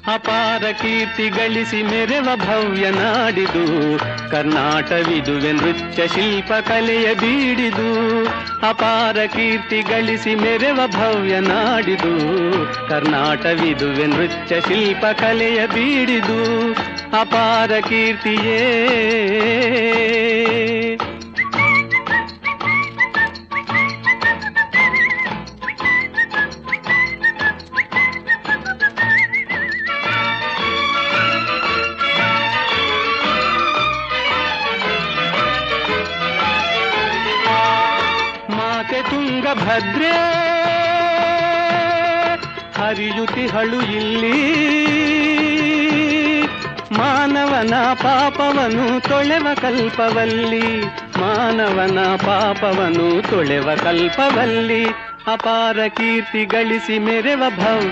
ಅಪಾರ ಕೀರ್ತಿ ಗಳಿಸಿ ಮೆರೆವ ಭವ್ಯ ನಾಡಿದು ಕರ್ನಾಟವಿದುವೆ ನೃತ್ಯ ಶಿಲ್ಪ ಕಲೆಯ ಬೀಡಿದು. ಅಪಾರ ಕೀರ್ತಿ ಗಳಿಸಿ ಮೆರೆವ ಭವ್ಯ ನಾಡಿದು ಕರ್ನಾಟವಿದುವೆ ನೃತ್ಯ ಶಿಲ್ಪ ಕಲೆಯ ಬೀಡಿದು. ಅಪಾರ ಕೀರ್ತಿಯೇ ತುಂಗಭದ್ರೆ ಹರಿಯುತಿಹಳು ಇಲ್ಲಿ ಮಾನವನ ಪಾಪವನು ತೊಳೆವ ಕಲ್ಪವಲ್ಲಿ. ಮಾನವನ ಪಾಪವನು ತೊಳೆವ ಕಲ್ಪವಲ್ಲಿ. ಅಪಾರ ಕೀರ್ತಿ ಗಳಿಸಿ ಮೆರೆವ ಭವ್ಯ